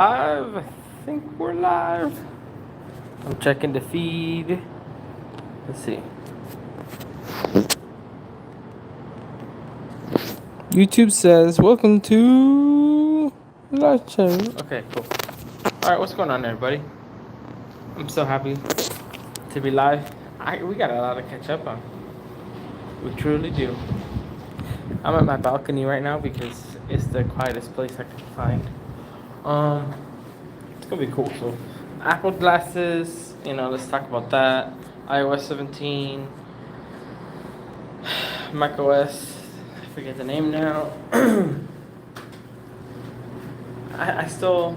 Live. I think we're live. I'm checking the feed. Let's see. YouTube says, welcome to live chat. Okay, cool. All right, what's going on, everybody? I'm so happy to be live. We got a lot to catch up on. We truly do. I'm at my balcony right now because it's the quietest place I can find. It's gonna be cool. So, Apple glasses. Let's talk about that. iOS 17. Mac OS. I forget the name now. I still.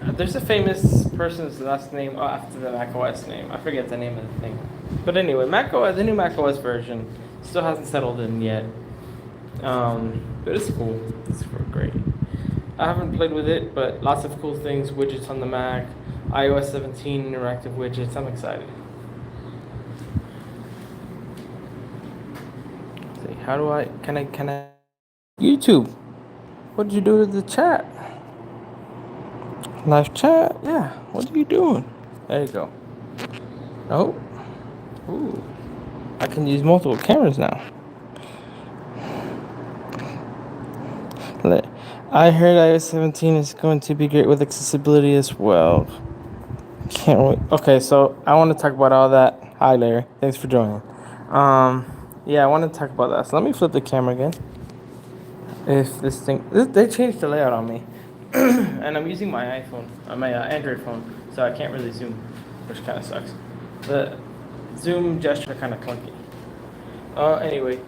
There's a famous person's last name after the Mac OS name. I forget the name of the thing. But anyway, Mac OS, the new Mac OS version, still hasn't settled in yet. But it's cool. It's great. I haven't played with it, but lots of cool things. Widgets on the Mac, iOS 17 interactive widgets. I'm excited. Let's see, how do I? Can I? YouTube. What did you do to the chat? Live chat? Yeah. What are you doing? There you go. Oh. Ooh. I can use multiple cameras now. I heard iOS 17 is going to be great with accessibility as well. Can't wait. Okay, so I want to talk about all that. Hi, Larry. Thanks for joining. Yeah, I want to talk about that. So let me flip the camera again. If this thing, they changed the layout on me, and I'm using my iPhone, my Android phone, so I can't really zoom, which kind of sucks. The zoom gesture kind of clunky. Anyway,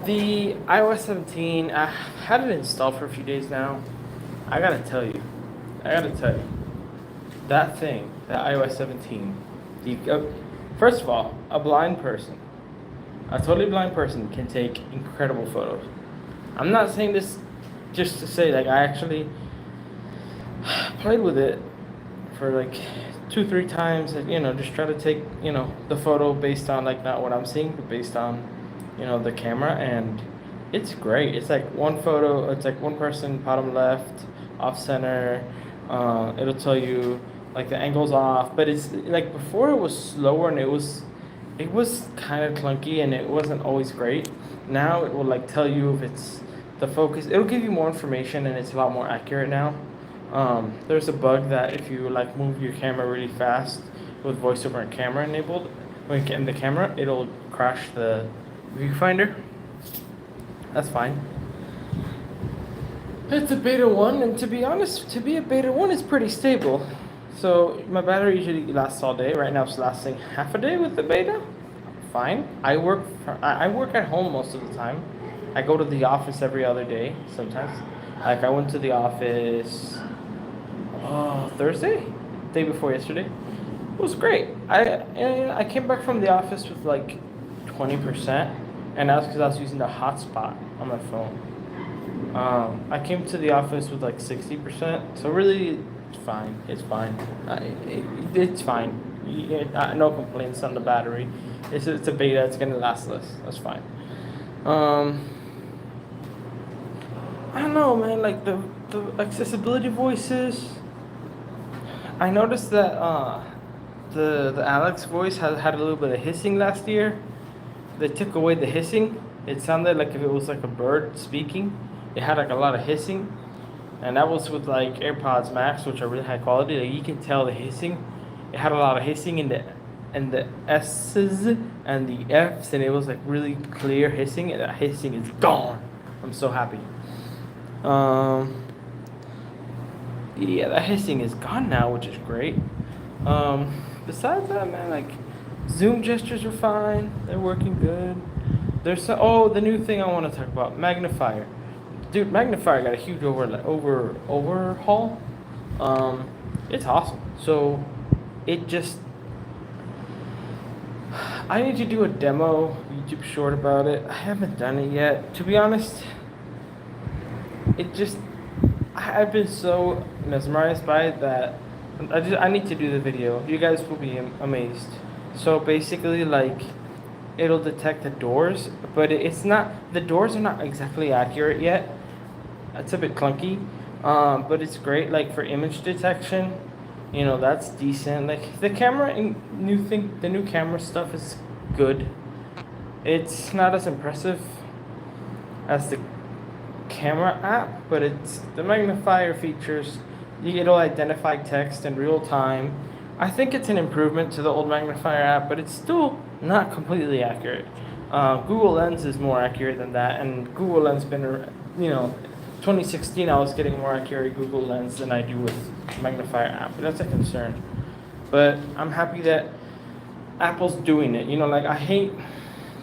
the iOS 17, I had it installed for a few days now. I gotta tell you, that thing, that iOS 17, first of all, a totally blind person can take incredible photos. I'm not saying this just to say, like, I actually played with it for like 2-3 times, just try to take, the photo based on, like, not what I'm seeing, but based on, the camera, and it's great. It's like one photo, it's like one person, bottom left, off center. It'll tell you, like, the angle's off, but it's like before it was slower and it was kind of clunky and it wasn't always great. Now it will, like, tell you if it's the focus. It'll give you more information and it's a lot more accurate now. There's a bug that if you, like, move your camera really fast with voiceover and camera enabled, when you get in the camera, it'll crash the viewfinder. That's fine. It's a beta 1, and to be honest, to be a beta 1 is pretty stable. So my battery usually lasts all day. Right now it's lasting half a day with the beta. Fine. I work at home most of the time. I go to the office every other day sometimes. Like, I went to the office Thursday, day before yesterday. It was great. I came back from the office with like 20%, and that's because I was using the hotspot on my phone. I came to the office with like 60%, so really it's fine. It's fine. It's fine. No complaints on the battery. It's a beta. It's gonna last less. That's fine. I don't know, man. Like the accessibility voices. I noticed that the Alex voice had a little bit of hissing last year. They took away the hissing. It sounded like if it was like a bird speaking. It had like a lot of hissing, and that was with like AirPods Max, which are really high quality. Like, you can tell the hissing. It had a lot of hissing in the S's and the F's, and it was like really clear hissing, and that hissing is gone. I'm so happy. Yeah, that hissing is gone now, which is great. Besides that, man, like, zoom gestures are fine. They're working good. The new thing I want to talk about, magnifier. Dude, magnifier got a huge overhaul. It's awesome. So I need to do a demo YouTube short about it. I haven't done it yet. To be honest, I've been so mesmerized by it that I need to do the video. You guys will be amazed. So basically, like, it'll detect the doors, but the doors are not exactly accurate yet. It's a bit clunky, But it's great like for image detection. You know, that's decent. Like the camera and the new camera stuff is good. It's not as impressive as the camera app, but it's the magnifier features. It'll identify text in real time. I think it's an improvement to the old magnifier app, but it's still not completely accurate. Google Lens is more accurate than that, and Google Lens been, 2016 I was getting more accurate Google Lens than I do with magnifier app. But that's a concern. But I'm happy that Apple's doing it. Like I hate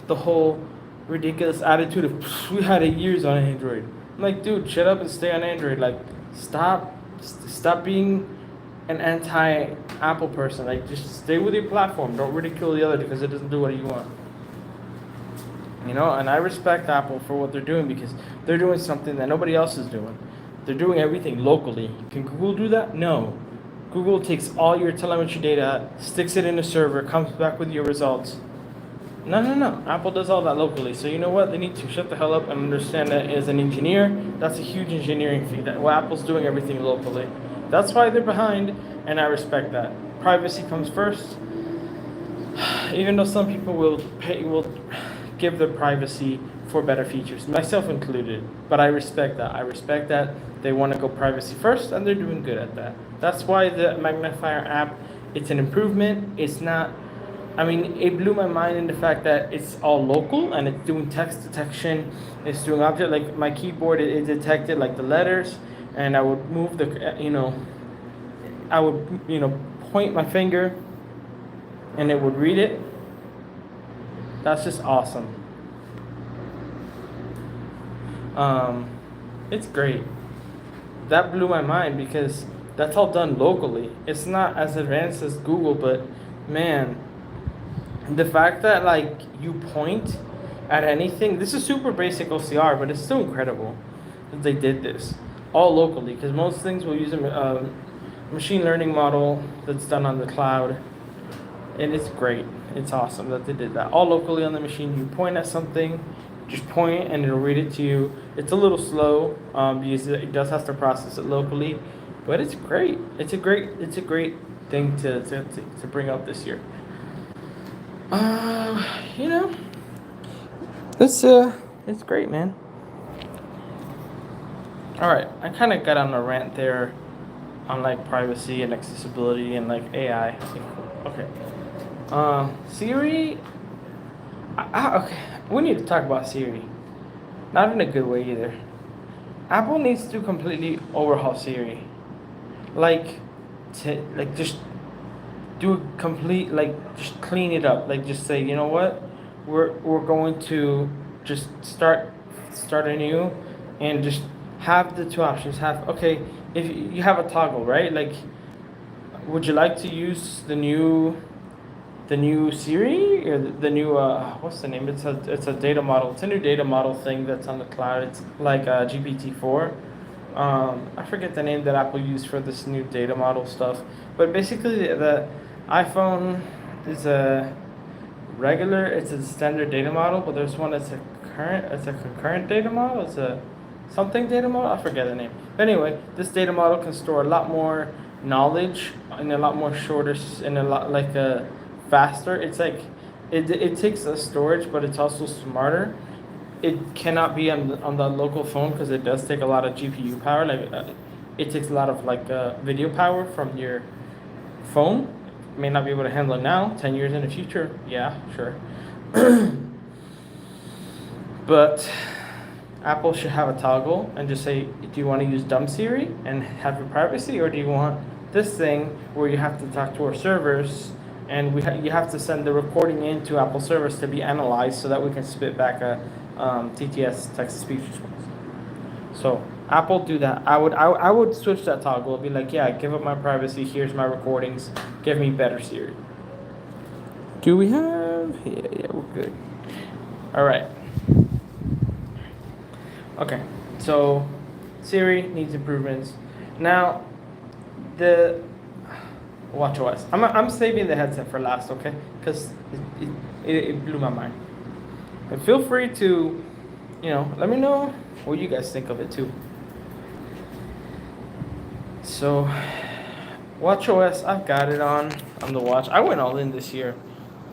the whole ridiculous attitude of we had 8 years on Android. I'm like, dude, shut up and stay on Android. Like, stop being an anti-Apple person. Like, just stay with your platform. Don't ridicule the other because it doesn't do what you want. And I respect Apple for what they're doing because they're doing something that nobody else is doing. They're doing everything locally. Can Google do that? No. Google takes all your telemetry data, sticks it in a server, comes back with your results. No. Apple does all that locally. So you know what? They need to shut the hell up and understand that as an engineer, that's a huge engineering feat. Apple's doing everything locally. That's why they're behind, and I respect that. Privacy comes first. Even though some people will give their privacy for better features, myself included. But I respect that. I respect that they want to go privacy first, and they're doing good at that. That's why the magnifier app, it's an improvement. It's not. It blew my mind in the fact that it's all local and it's doing text detection. It's doing object, like my keyboard, it detected like the letters, and I would move point my finger and it would read it. That's just awesome. It's great. That blew my mind because that's all done locally. It's not as advanced as Google, but man, the fact that like you point at anything, this is super basic OCR, but it's still incredible that they did this all locally, because most things will use a machine learning model that's done on the cloud, and it's great. It's awesome that they did that all locally on the machine. You point at something, just point and it'll read it to you. It's a little slow because it does have to process it locally, but it's great. It's a great thing to bring up this year. It's great, man. All right, I kind of got on a rant there on like privacy and accessibility and like AI. Okay. Siri. Okay, we need to talk about Siri. Not in a good way either. Apple needs to completely overhaul Siri. Just do a complete, just clean it up. Just say, you know what, we're going to just start anew, and just have the two options. If you have a toggle, right? Would you like to use the new Siri or the new what's the name? It's a data model. It's a new data model thing that's on the cloud. It's like GPT-4. I forget the name that Apple used for this new data model stuff. But basically, the iPhone is it's a standard data model, but there's one that's it's a concurrent data model. It's a something data model. I forget the name. But anyway, this data model can store a lot more knowledge in a lot more shorter, in a lot faster. It's like it takes a storage, but it's also smarter. It cannot be on the local phone because it does take a lot of GPU power. It takes a lot of video power from your phone. May not be able to handle it now. 10 years in the future, yeah, sure. But Apple should have a toggle and just say, do you want to use dumb Siri and have your privacy, or do you want this thing where you have to talk to our servers and you have to send the recording into Apple servers to be analyzed so that we can spit back a TTS, text-to-speech response. So Apple, do that. I would switch that toggle. It'd be like, yeah, give up my privacy. Here's my recordings. Give me better Siri. Do we have? Yeah, we're good. All right. Okay, so Siri needs improvements. Now, the WatchOS. I'm saving the headset for last, okay? Because it blew my mind. But feel free to, let me know what you guys think of it too. So, WatchOS, I've got it on the watch. I went all in this year.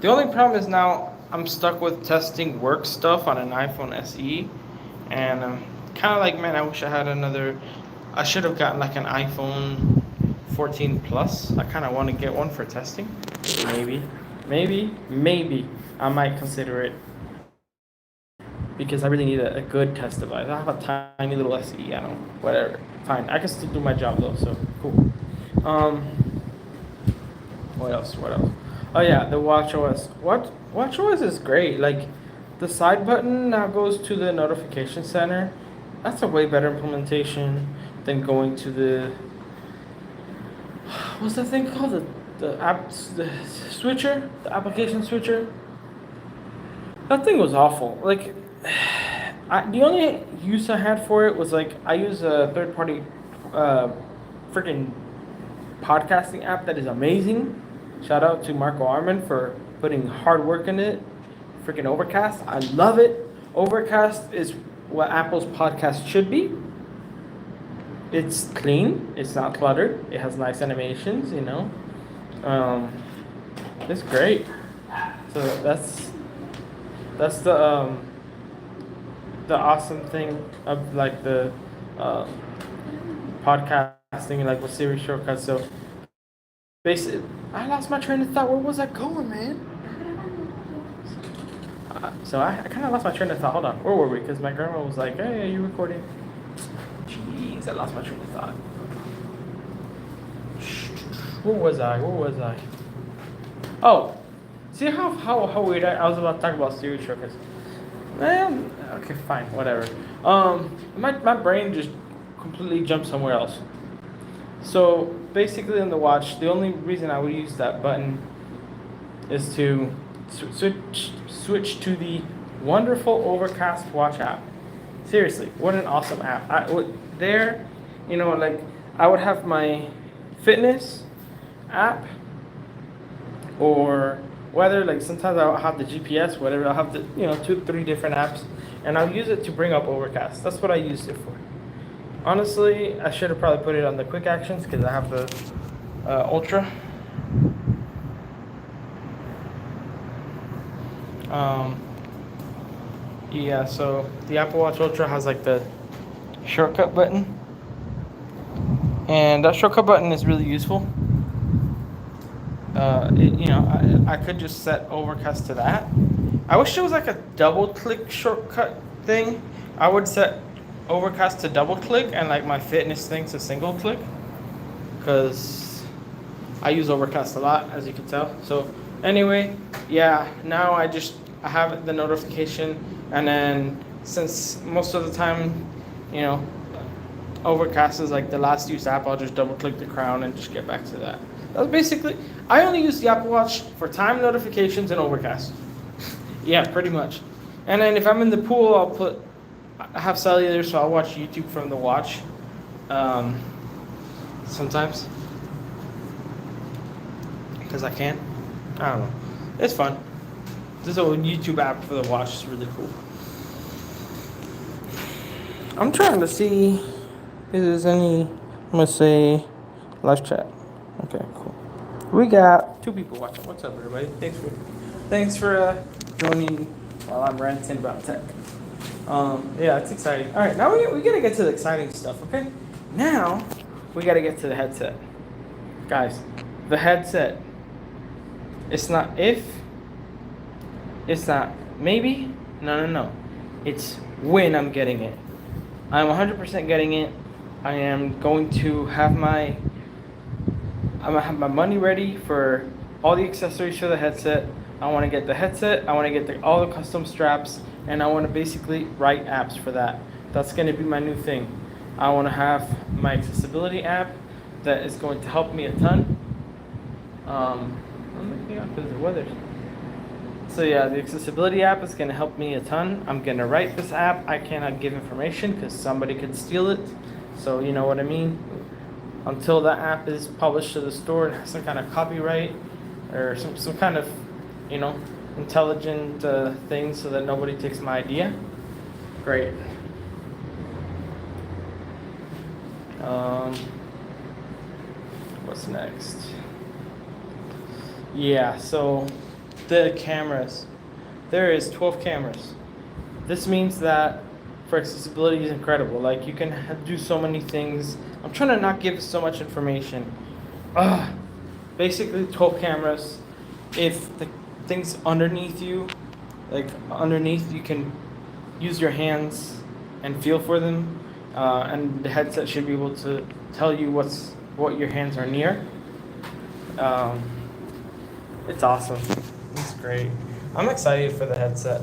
The only problem is now I'm stuck with testing work stuff on an iPhone SE, and kind of like, man, I wish I had another. I should have gotten like an iPhone 14 Plus. I kind of want to get one for testing. Maybe I might consider it because I really need a good test device. I have a tiny little SE. I don't know, whatever. Fine, I can still do my job though, so cool. What else? Oh yeah, the WatchOS. WatchOS is great. Like, the side button now goes to the notification center. That's a way better implementation than going to the what's that thing called? The switcher, the application switcher. That thing was awful. Like, the only use I had for it was like I use a third party, freaking podcasting app that is amazing. Shout out to Marco Arman for putting hard work in it. Freaking Overcast, I love it. Overcast is what Apple's podcast should be. It's clean. It's not cluttered. It has nice animations. It's great. So that's the awesome thing of like the podcasting, like with Siri shortcuts. So basically, I lost my train of thought. Where was I going, man? So I kind of lost my train of thought. Hold on, where were we? Because my grandma was like, "Hey, are you recording?" Jeez, I lost my train of thought. Where was I? Oh, see how weird I was about to talk about Siri shortcuts. Man, okay, fine, whatever. My brain just completely jumped somewhere else. So basically, in the watch, the only reason I would use that button is to switch to the wonderful Overcast watch app. Seriously, what an awesome app! I would have my fitness app, or whether like sometimes I'll have the GPS, whatever. I'll have the 2-3 different apps, and I'll use it to bring up Overcast. That's what I used it for. Honestly, I should have probably put it on the quick actions because I have the Ultra. Yeah, so the Apple Watch Ultra has like the shortcut button, and that shortcut button is really useful. I could just set Overcast to that. I wish there was like a double click shortcut thing. I would set Overcast to double click and like my fitness thing to single click, because I use Overcast a lot, as you can tell. So anyway, yeah, now I have the notification, and then since most of the time, Overcast is like the last used app, I'll just double click the crown and just get back to that. That's basically, I only use the Apple Watch for time notifications and Overcast. Yeah, pretty much. And then if I'm in the pool, I have cellular, so I'll watch YouTube from the watch. Sometimes. Because I can. I don't know. It's fun. This old YouTube app for the watch is really cool. I'm trying to see if there's any, I'm going to say, live chat. Okay, cool. We got 2 people watching. What's up, everybody? Thanks for joining while I'm ranting about tech. Yeah, it's exciting. All right, now we gotta get to the exciting stuff, okay? Now we gotta get to the headset. Guys, the headset. It's not if, it's not maybe, no. It's when I'm getting it. I'm 100% getting it. I am going to have I'm gonna have my money ready for all the accessories for the headset. I want to get the headset. I want to get all the custom straps, and I want to basically write apps for that. That's going to be my new thing. I want to have my accessibility app that is going to help me a ton. I'm looking out because the weather. So yeah, the accessibility app is going to help me a ton. I'm going to write this app. I cannot give information because somebody could steal it. So you know what I mean? Until that app is published to the store, it has some kind of copyright or some kind of, intelligent thing so that nobody takes my idea. Great. What's next? Yeah, so the cameras. There is 12 cameras. This means that for accessibility is incredible. Like you can do so many things. I'm trying to not give so much information. Basically 12 cameras. If the things underneath you, like underneath, you can use your hands and feel for them, and the headset should be able to tell you what your hands are near. It's awesome. It's great. I'm excited for the headset.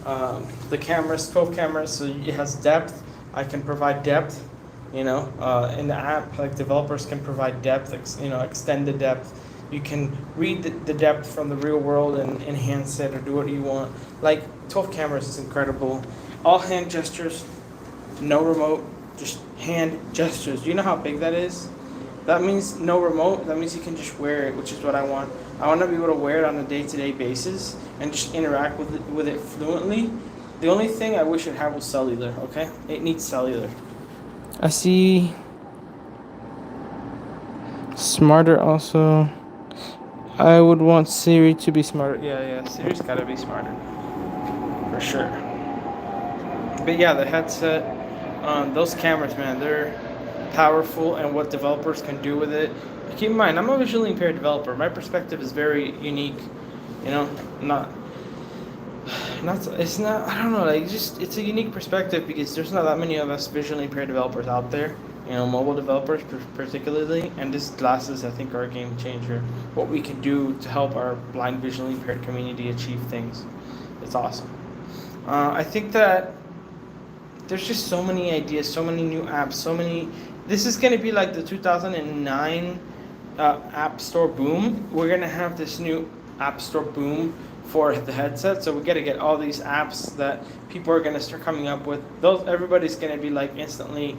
The cameras, 12 cameras, so it has depth. I can provide depth. In the app, like developers can provide depth, extended depth. You can read the depth from the real world and enhance it or do what you want. Like 12 cameras is incredible. All hand gestures, no remote, just hand gestures. Do you know how big that is? That means no remote. That means you can just wear it, which is what I want. I want to be able to wear it on a day-to-day basis and just interact with it fluently. The only thing I wish it had was cellular, okay? It needs cellular. I see smarter also. I would want Siri to be smarter. Yeah, Siri's gotta be smarter. For sure. But yeah, the headset, those cameras, man, they're powerful, and what developers can do with it. Keep in mind, I'm a visually impaired developer. My perspective is very unique. It's not, I don't know, it's a unique perspective because there's not that many of us visually impaired developers out there, mobile developers particularly, and this glasses, I think, are a game changer. What we can do to help our blind visually impaired community achieve things. It's awesome. I think that there's just so many ideas, so many new apps, this is going to be like the 2009 App Store boom. We're going to have this new App Store boom for the headset, so we got to get all these apps that people are going to start coming up with. Everybody's going to be like instantly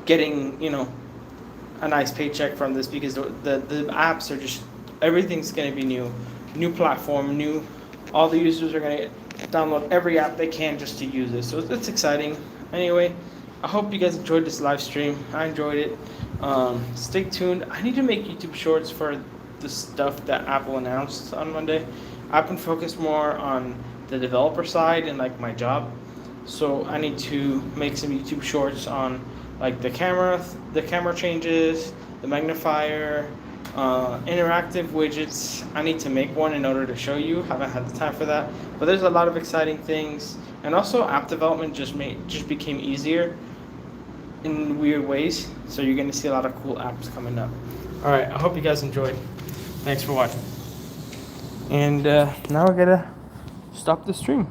getting a nice paycheck from this, because the apps are just, everything's going to be new platform, all the users are going to download every app they can just to use it, so it's exciting. Anyway, I hope you guys enjoyed this live stream. I enjoyed it. Stay tuned. I need to make YouTube shorts for the stuff that Apple announced on Monday. I've been focused more on the developer side and like my job, so I need to make some YouTube shorts on like the camera changes, the magnifier, interactive widgets. I need to make one in order to show you. Haven't had the time for that, but there's a lot of exciting things, and also app development just became easier in weird ways, so you're going to see a lot of cool apps coming up. All right, I hope you guys enjoyed. Thanks for watching. And now we're gonna stop the stream.